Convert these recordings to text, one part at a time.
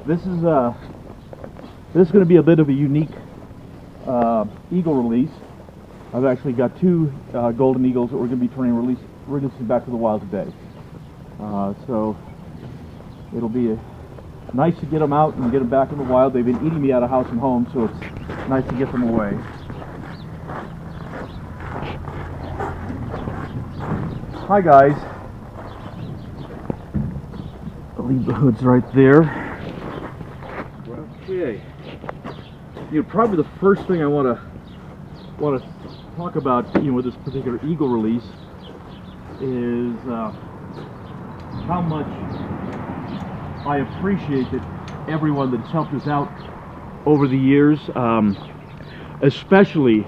This is going to be a bit of a unique eagle release. I've actually got two golden eagles that we're going to be releasing back to the wild today. So it'll be nice to get them out and get them back in the wild. They've been eating me out of house and home, so it's nice to get them away. Hi guys. I'll leave the hoods right there. Okay. Probably the first thing I want to talk about, with this particular eagle release is how much I appreciate that everyone that's helped us out over the years, especially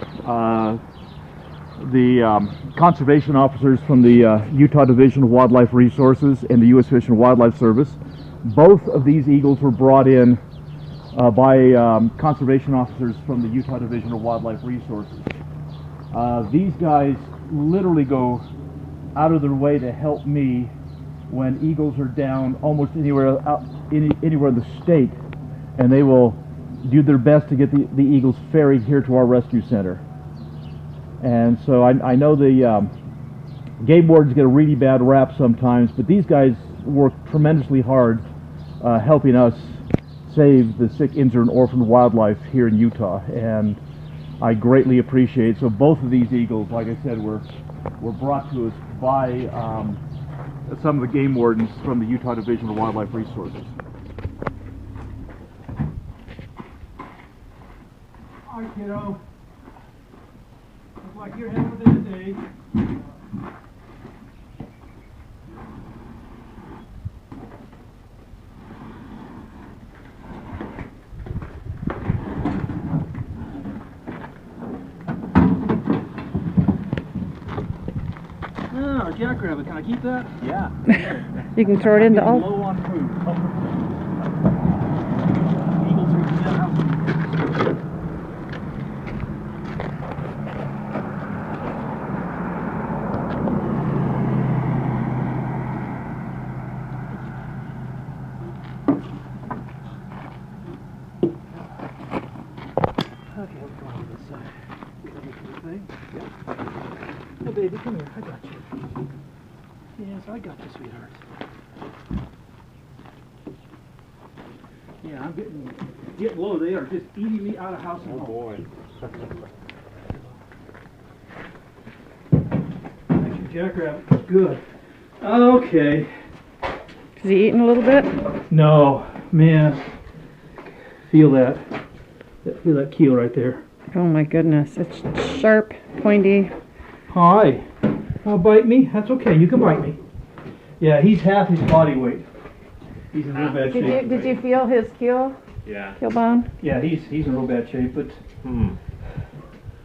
the conservation officers from the Utah Division of Wildlife Resources and the U.S. Fish and Wildlife Service. Both of these eagles were brought in by conservation officers from the Utah Division of Wildlife Resources. These guys literally go out of their way to help me when eagles are down almost anywhere anywhere in the state, and they will do their best to get the eagles ferried here to our rescue center. And so I know the game wardens get a really bad rap sometimes, but these guys work tremendously hard helping us save the sick, injured, and orphaned wildlife here in Utah, and I greatly appreciate it. So both of these eagles, like I said, were brought to us by some of the game wardens from the Utah Division of Wildlife Resources. Hi, kiddo. Looks like you're having a busy day. Oh, jackrabbit, can I keep that? Yeah. You can throw it into all. Low on food. Eagles are down. Okay, let's go on this side. Yeah. Oh, baby, come here. I got you. Yes, I got you, sweetheart. Yeah, I'm getting low. They are just eating me out of house and home. Oh boy. Thank you, jackrabbit. Good. Okay. Is he eating a little bit? No, man. Feel that. Feel that keel right there. Oh my goodness, it's sharp, pointy. Hi. Bite me? That's okay. You can bite me. Yeah, he's half his body weight. He's in real bad shape. Did you feel his keel? Yeah. Keel bone? Yeah, he's in real bad shape, but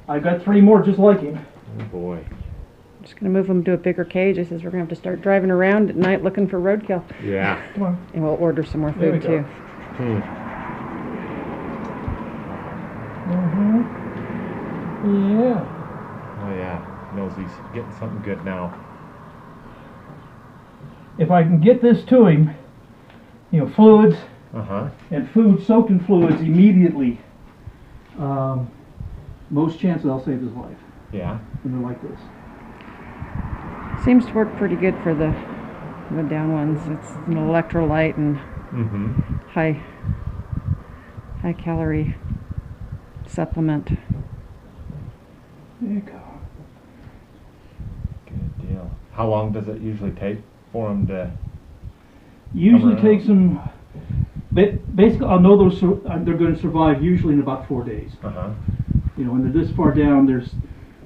I've got 3 more just like him. Oh boy. I'm just gonna move him to a bigger cage. He says we're gonna have to start driving around at night looking for roadkill. Yeah. Come on. And we'll order some more There we food go. too. Yeah. Oh yeah. Knows he's getting something good now. If I can get this to him, fluids and food soaked in fluids immediately, most chances I'll save his life. Yeah. When they're like this. Seems to work pretty good for the down ones. It's an electrolyte and high calorie supplement. There you go. Good deal. How long does it usually take for them to? Usually takes them. Basically, I'll know they're going to survive usually in about 4 days. When they're this far down, their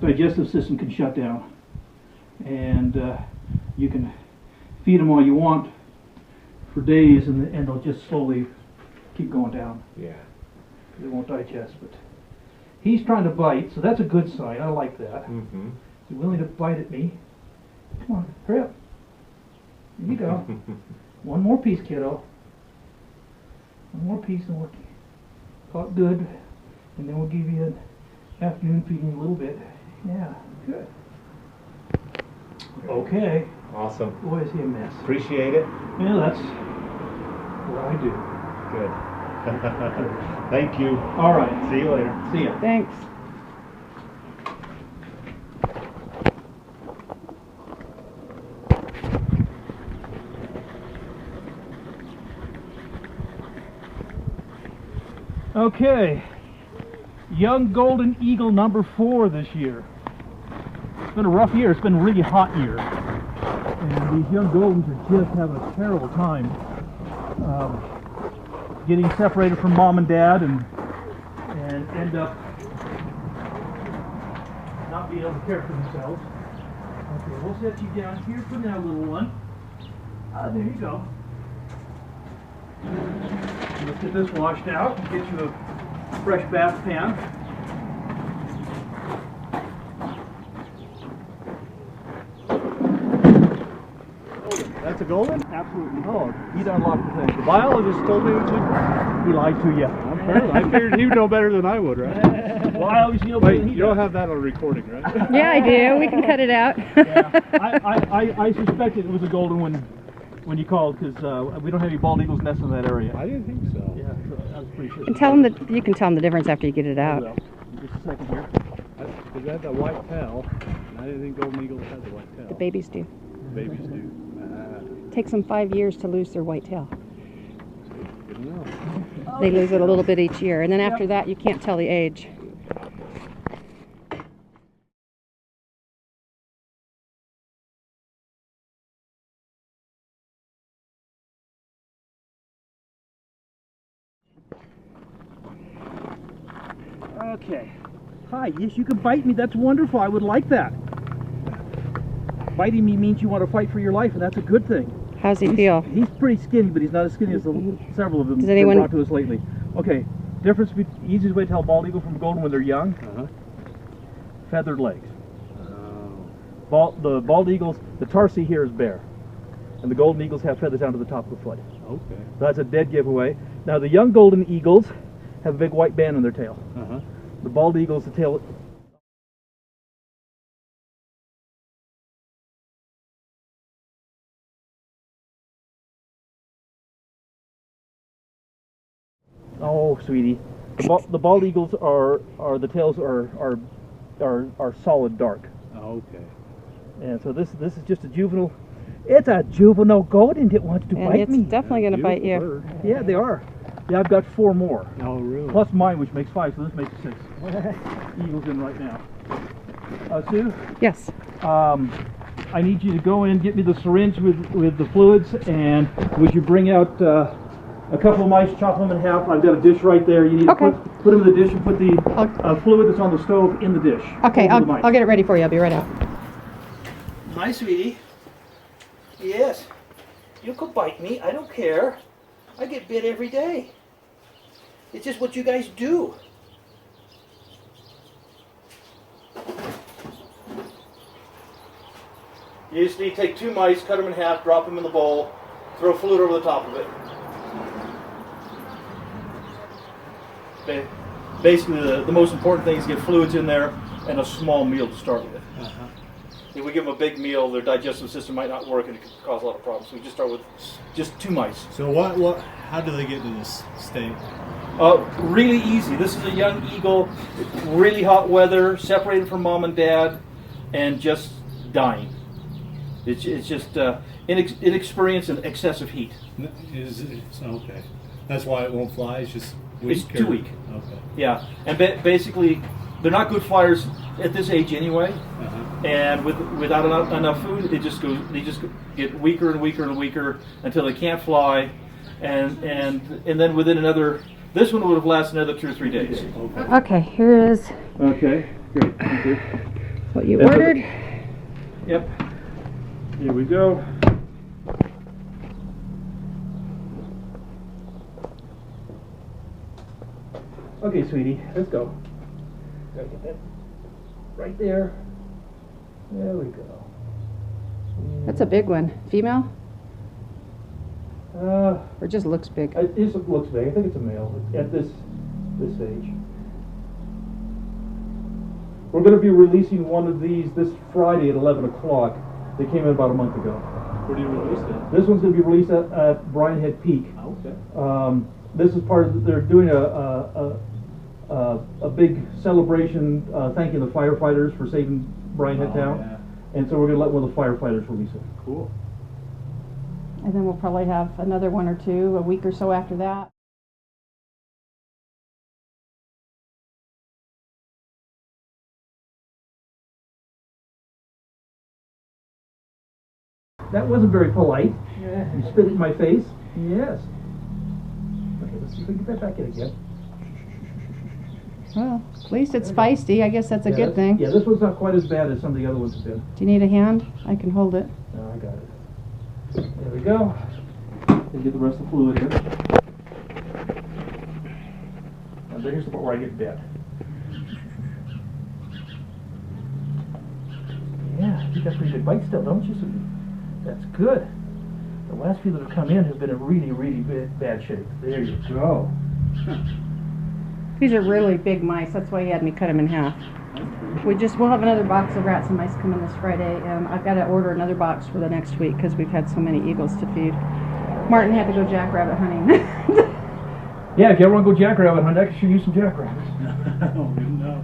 digestive system can shut down, and you can feed them all you want for days, and they'll just slowly keep going down. Yeah. They won't digest, but he's trying to bite, so that's a good sign. I like that. He's willing to bite at me. Come on, hurry up. There you go. One more piece, kiddo. One more piece, and we'll call it good. And then we'll give you an afternoon feeding a little bit. Yeah, good. Okay. Awesome. Boy, is he a mess. Appreciate it. Yeah, that's what I do. Good. Thank you. All right. See you later. See ya. Thanks. Okay, young golden eagle number 4 this year. It's been a rough year. It's been a really hot year, and these young goldens are just having a terrible time getting separated from mom and dad, and end up not being able to care for themselves. Okay, we'll set you down here for now, little one. There you go. Let's get this washed out and get you a fresh bath pan. That's a golden? Absolutely. Oh, he'd unlock the thing. The biologist told me he lied to you. I figured he'd know better than I would, right? Well, I obviously know better than he You don't does. have that on recording, right? Yeah, I do. We can cut it out. Yeah. I suspected it was a golden when you called, because we don't have any bald eagles nesting in that area. I didn't think so. Yeah, so I was pretty sure. And tell them that you can tell them the difference after you get it out. Well, just a second here. Because I had that white tail, and I didn't think golden eagles had the white tail. The babies do. Babies do. It takes them 5 years to lose their white tail. Good to know. They lose it a little bit each year, and then after that, you can't tell the age. Okay. Hi, yes, you can bite me. That's wonderful. I would like that. Biting me means you want to fight for your life, and that's a good thing. How's he feel? He's pretty skinny, but he's not as skinny as several of them Does that anyone- brought to us lately. Okay, difference between easiest way to tell bald eagle from golden when they're young: feathered legs. The bald eagles, the tarsi here is bare, and the golden eagles have feathers down to the top of the foot. Okay. So that's a dead giveaway. Now the young golden eagles have a big white band on their tail. The bald eagles, the tail. Oh, sweetie, the bald eagles are the tails are solid dark, Okay. and so this is just a juvenile. It's a juvenile golden that wants to And bite it's me. definitely going to bite you. Bird. Yeah, they are. Yeah, I've got 4 more. Oh, really? Plus mine, which makes 5, so this makes 6. Eagles in right now. Sue, Yes. I need you to go in and get me the syringe with the fluids, and would you bring out a couple of mice, chop them in half. I've got a dish right there. You need Okay. to put them in the dish and put the fluid that's on the stove in the dish. Okay, over the mice. I'll get it ready for you. I'll be right out. Hi, sweetie. Yes. You could bite me. I don't care. I get bit every day. It's just what you guys do. You just need to take 2 mice, cut them in half, drop them in the bowl, throw fluid over the top of it. Basically, the most important thing is get fluids in there and a small meal to start with. If we give them a big meal, their digestive system might not work and it could cause a lot of problems. So we just start with just 2 mice. So how do they get to this state? Really easy. This is a young eagle, really hot weather, separated from mom and dad, and just dying. It's just inexperience and excessive heat. Okay. That's why it won't fly. It's just weak. It's too weak. Okay. Yeah, and basically, they're not good flyers at this age anyway. And without enough food, they just get weaker and weaker and weaker until they can't fly, and then within this one would have lasted another 2 or 3 days. Okay, here is Okay, great. Thank you. what you ordered. Yep. Here we go. Okay, sweetie, let's go. Gotta get that right there. There we go. That's a big one. Female? Uh, Or just looks big? it looks big. I think it's a male at this stage. We're going to be releasing one of these this Friday at 11 o'clock. They came in about a month ago. Where do you release it? This one's going to be released at Brian Head Peak. Okay. This is part of, they're doing a big celebration, thanking the firefighters for saving Brian Head Town. Yeah. And so we're gonna let one of the firefighters release it. Cool. And then we'll probably have another one or two a week or so after that. That wasn't very polite. You spit it in my face. Yes. Okay, let's see if we can get that back in again. Well, at least it's feisty. I guess that's a good thing. Yeah, this one's not quite as bad as some of the other ones have been. Do you need a hand? I can hold it. No, I got it. There we go. Then get the rest of the fluid in. And then here's the part where I get bit. Yeah, you got pretty good bite still, don't you, Susie? That's good. The last few that have come in have been in really, really bad shape. There you go. These are really big mice. That's why he had me cut them in half. We'll have another box of rats and mice coming this Friday. I've got to order another box for the next week because we've had so many eagles to feed. Martin had to go jackrabbit hunting. Yeah, if you ever want to go jackrabbit hunting, I can show you some jackrabbits. No.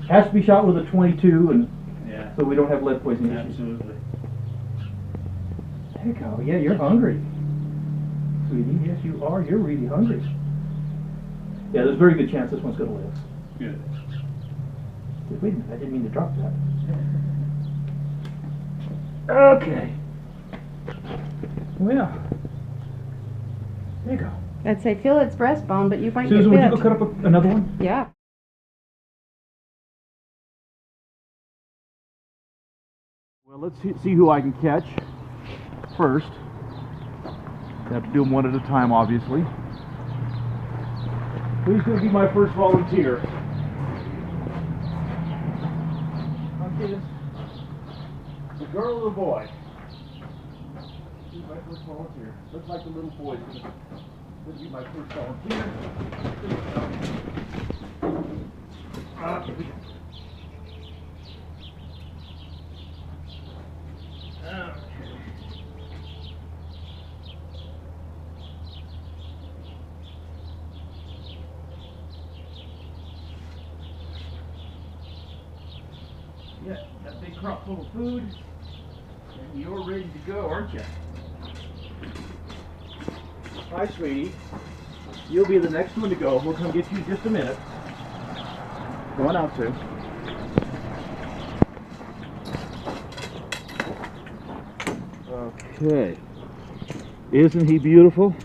Has to be shot with a .22, and Yeah. so we don't have lead poisoning issues. Absolutely. There you go. Yeah, you're hungry, sweetie. Yes, you are. You're really hungry. Yeah, there's a very good chance this one's going to live. Good. Wait a minute, I didn't mean to drop that. Okay. Well, there you go. I'd say feel its breastbone, but you might Susan, get would you bit. go cut up another one? Yeah. Well, let's see who I can catch first. I have to do them one at a time, obviously. Who's going to be my first volunteer? Okay, the girl or the boy? Who's my first volunteer? Looks like the little boy's going to be my first volunteer. Here we go. Yeah, got a big crop full of food, and you're ready to go, aren't you? Hi, sweetie. You'll be the next one to go. We'll come get you in just a minute. Go on out, Sue. Okay. Isn't he beautiful?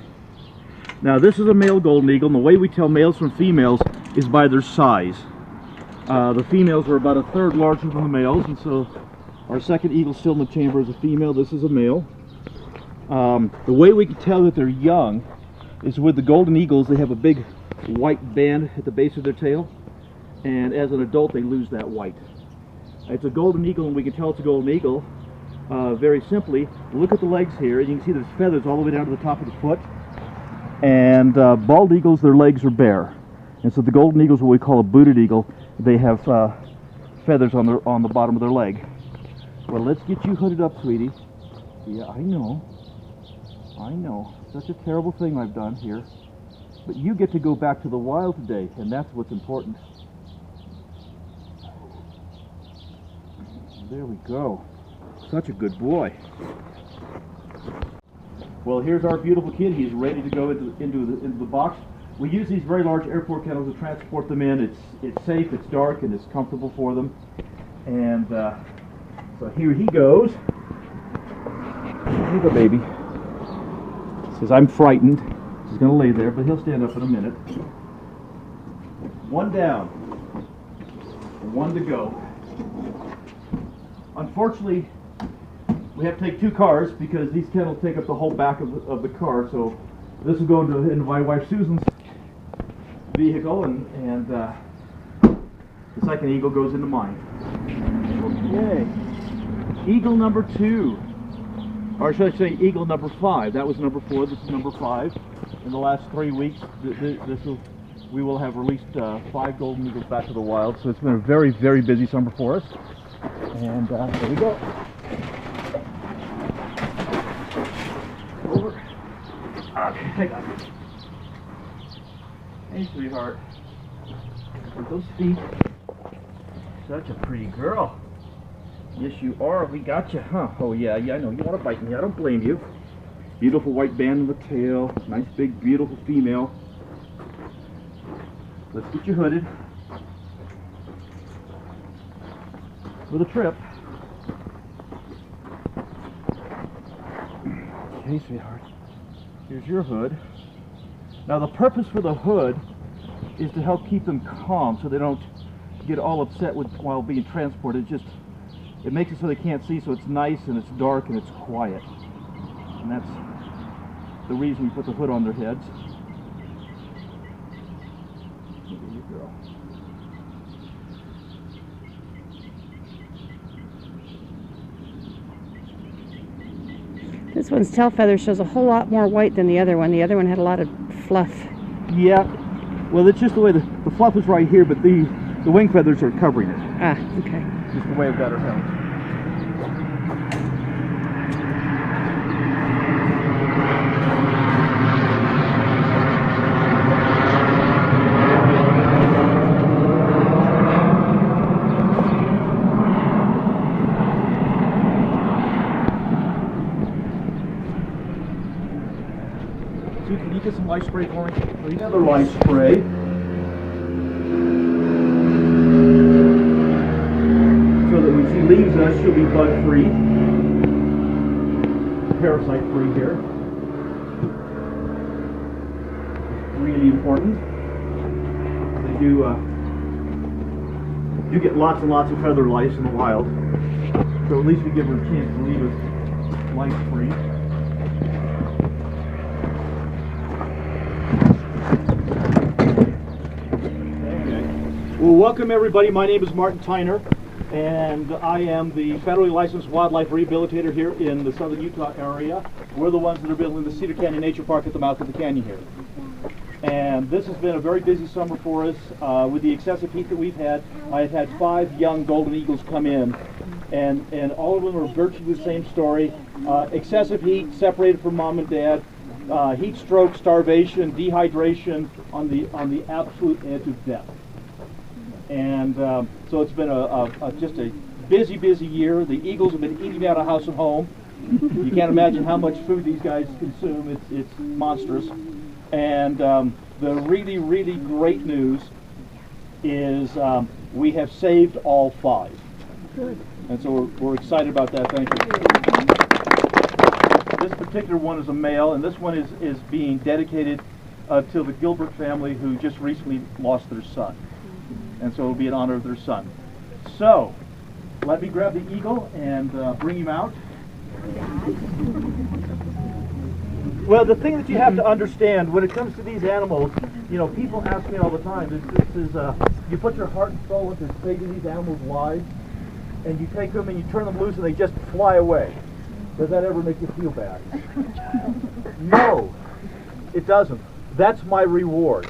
Now, this is a male golden eagle, and the way we tell males from females is by their size. The females are about a third larger than the males, and so our second eagle still in the chamber is a female. This is a male. The way we can tell that they're young is with the golden eagles. They have a big white band at the base of their tail, and as an adult they lose that white. It's a golden eagle, and we can tell it's a golden eagle very simply. Look at the legs here, and you can see there's feathers all the way down to the top of the foot. And bald eagles, their legs are bare, and so the golden eagle is what we call a booted eagle. They have feathers on the bottom of their leg. Well, let's get you hooded up, sweetie. Yeah, I know. Such a terrible thing I've done here. But you get to go back to the wild today, and that's what's important. There we go. Such a good boy. Well, here's our beautiful kid. He's ready to go into the box. We use these very large airport kennels to transport them in. It's safe, it's dark, and it's comfortable for them. And so here he goes. Here you go, baby. Says, I'm frightened. He's going to lay there, but he'll stand up in a minute. One down. One to go. Unfortunately, we have to take two cars because these kennels take up the whole back of the car. So this will go into my wife Susan's vehicle, and the second eagle goes into mine. Okay. Eagle number 2. Or should I say eagle number 5. That was number 4. This is number 5. In the last 3 weeks, we will have released 5 golden eagles back to the wild. So it's been a very, very busy summer for us. And there we go. Over. Okay, hang on. Hey, sweetheart. With those feet. Such a pretty girl. Yes, you are. We got you, huh? Oh, yeah, I know. You want to bite me. I don't blame you. Beautiful white band on the tail. Nice, big, beautiful female. Let's get you hooded. For the trip. Okay, sweetheart. Here's your hood. Now, the purpose for the hood is to help keep them calm so they don't get all upset while being transported. It makes it so they can't see, so it's nice and it's dark and it's quiet. And that's the reason we put the hood on their heads. Look at you, girl. This one's tail feather shows a whole lot more white than the other one. The other one had a lot of fluff. Yeah, well, it's just the way the fluff is right here, but the wing feathers are covering it. Ah, okay. Just the way I've got her held. Sue, can you get some light spray for me? Please? Another light spray. So that when she leaves us, she'll be bug-free. Parasite-free here. Really important. They do get lots and lots of feather lice in the wild. So at least we give her a chance to leave us lice-free. Well, welcome everybody. My name is Martin Tyner, and I am the federally licensed wildlife rehabilitator here in the southern Utah area. We're the ones that are building the Cedar Canyon Nature Park at the mouth of the canyon here. And this has been a very busy summer for us. With the excessive heat that we've had, I've had 5 young golden eagles come in, and all of them are virtually the same story. Excessive heat, separated from mom and dad, heat stroke, starvation, dehydration on the absolute edge of death. And so it's been just a busy year. The eagles have been eating out of house and home. You can't imagine how much food these guys consume. It's monstrous. And the really great news is we have saved all 5. Good. And so we're excited about that. Thank you. This particular one is a male, and this one is being dedicated to the Gilbert family, who just recently lost their son. And so it will be in honor of their son. So, let me grab the eagle and bring him out. Well, the thing that you have to understand when it comes to these animals, you know, people ask me all the time, this is you put your heart and soul into saving these animals' lives, and you take them and you turn them loose and they just fly away. Does that ever make you feel bad? No, it doesn't. That's my reward.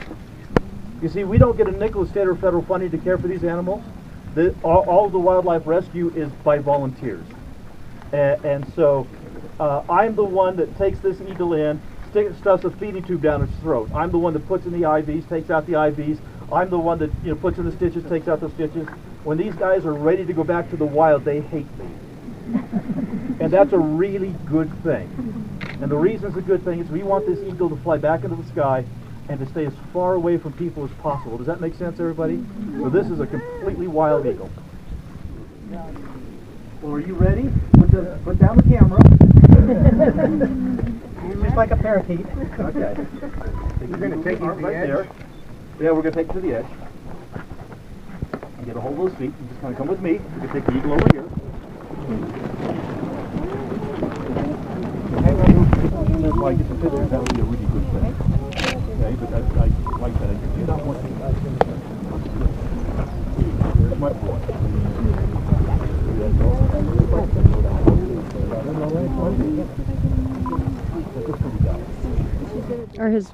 You see, we don't get a nickel of state or federal funding to care for these animals. All of the wildlife rescue is by volunteers. And so I'm the one that takes this eagle in, stuffs a feeding tube down its throat. I'm the one that puts in the IVs, takes out the IVs. I'm the one that puts in the stitches, takes out the stitches. When these guys are ready to go back to the wild, they hate me. And that's a really good thing. And the reason it's a good thing is we want this eagle to fly back into the sky and to stay as far away from people as possible. Does that make sense, everybody? So this is a completely wild eagle. Well, are you ready? Put down the camera. Just like a parakeet. Okay. You're going to take it to the edge? There. Yeah, we're going to take it to the edge. And get a hold of those feet. You just kind of come with me. We're going to take the eagle over here. Hang on. That's why I get the picture. That would be a really good thing. Okay, but I like that. I do not want to. There's my boy. Are his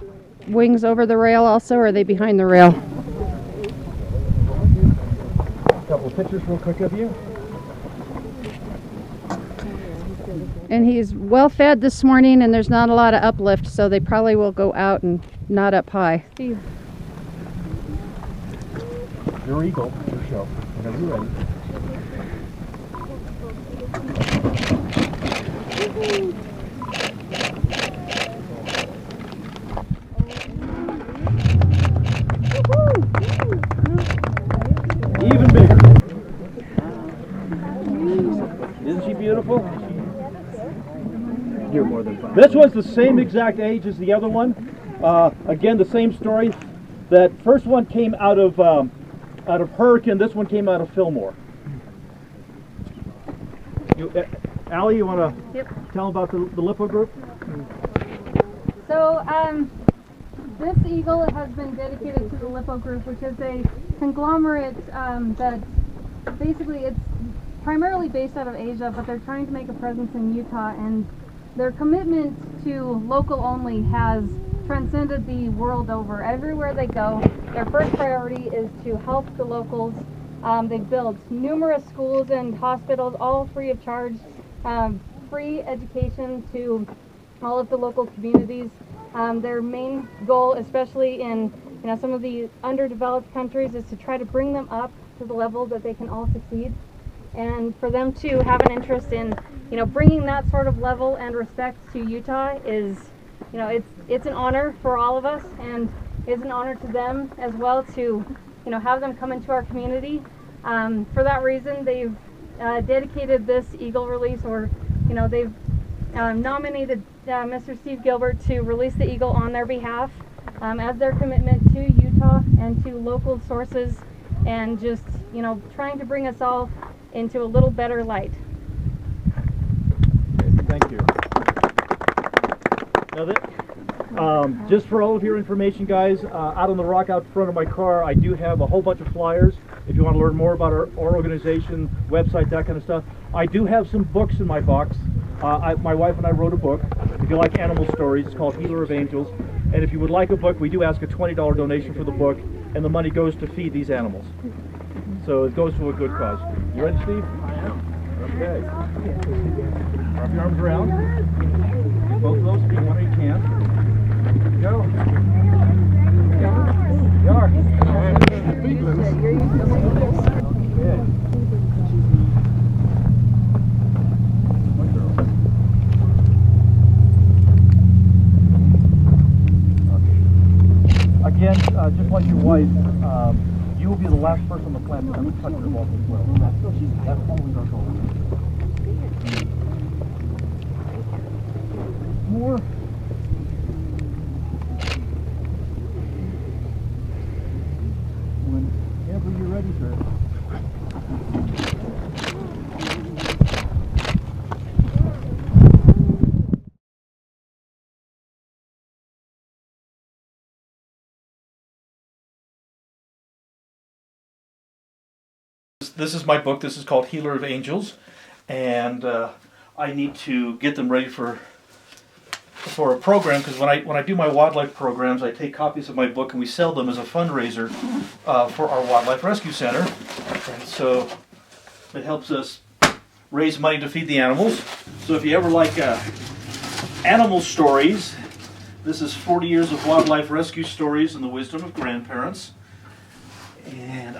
wings over the rail also, or are they behind the rail? A couple of pictures real quick of you. And he's well fed this morning, and there's not a lot of uplift, so they probably will go out and not up high. your eagle, your show, whenever you're ready. Even bigger. Isn't she beautiful? You're more than fine. This one's the same exact age as the other one. Again, the same story. That first one came out of Hurricane. This one came out of Fillmore. Allie, you want to tell them about the Lippo group? So this eagle has been dedicated to the Lippo group, which is a conglomerate that basically it's primarily based out of Asia, but they're trying to make a presence in Utah, and their commitment to local only has transcended the world over. Everywhere they go, their first priority is to help the locals. They've built numerous schools and hospitals, all free of charge, free education to all of the local communities. Their main goal, especially in some of the underdeveloped countries, is to try to bring them up to the level that they can all succeed, and for them to have an interest in bringing that sort of level and respect to Utah is it's an honor for all of us, and it's an honor to them as well to have them come into our community. For that reason, they've dedicated this eagle release, or they've nominated Mr. Steve Gilbert to release the eagle on their behalf as their commitment to Utah and to local sources, and just trying to bring us all into a little better light. Thank you. Now just for all of your information, guys, out on the rock out front of my car, I do have a whole bunch of flyers. If you want to learn more about our organization, website, that kind of stuff. I do have some books in my box. My wife and I wrote a book. If you like animal stories, it's called Healer of Angels. And if you would like a book, we do ask a $20 donation for the book, and the money goes to feed these animals. So it goes to a good cause. You ready, Steve? I am. Okay. Wrap your arms around. Get both of those feet whenever you can. Go. You are. Feet loose. Okay. One girl. Okay. Again, just like your wife, you will be the last person on the planet that would touch her walk as well. That's always our goal. More. Whenever you're ready, sir. This is my book. This is called Healer of Angels, and I need to get them ready for a program, because when I do my wildlife programs, I take copies of my book and we sell them as a fundraiser for our wildlife rescue center, and so it helps us raise money to feed the animals. So if you ever like animal stories, this is 40 years of wildlife rescue stories and the wisdom of grandparents. And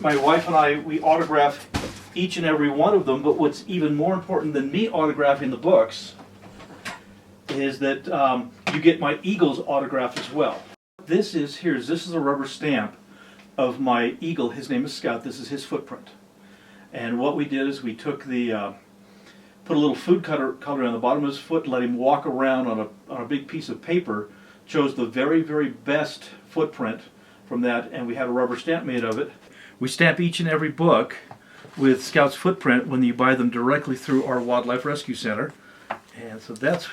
my wife and I, we autograph each and every one of them, but what's even more important than me autographing the books is that you get my eagle's autograph as well. This is a rubber stamp of my eagle. His name is Scout. This is his footprint. And what we did is we took put a little food color on the bottom of his foot, let him walk around on a big piece of paper, chose the very, very best footprint from that, and we had a rubber stamp made of it. We stamp each and every book with Scout's footprint when you buy them directly through our Wildlife Rescue Center. And so that's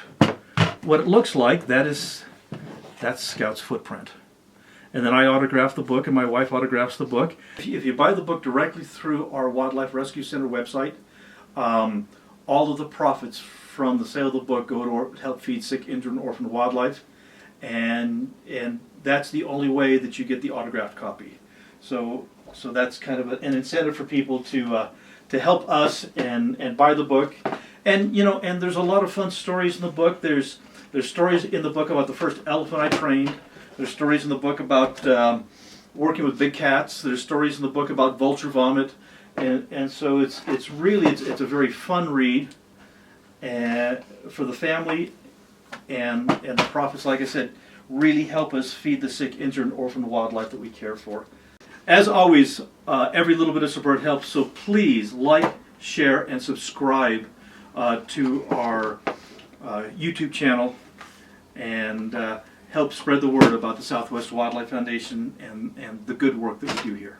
what it looks like. That's Scout's footprint. And then I autograph the book, and my wife autographs the book. If you buy the book directly through our Wildlife Rescue Center website, all of the profits from the sale of the book go to help feed sick, injured, and orphaned wildlife. And that's the only way that you get the autographed copy. So that's kind of an incentive for people to help us and buy the book. And and there's a lot of fun stories in the book. There's stories in the book about the first elephant I trained. There's stories in the book about working with big cats. There's stories in the book about vulture vomit, and so it's a very fun read, and for the family, and the profits, like I said, really help us feed the sick, injured, and orphaned wildlife that we care for. As always, every little bit of support helps, so please like, share, and subscribe to our YouTube channel, and help spread the word about the Southwest Wildlife Foundation and the good work that we do here.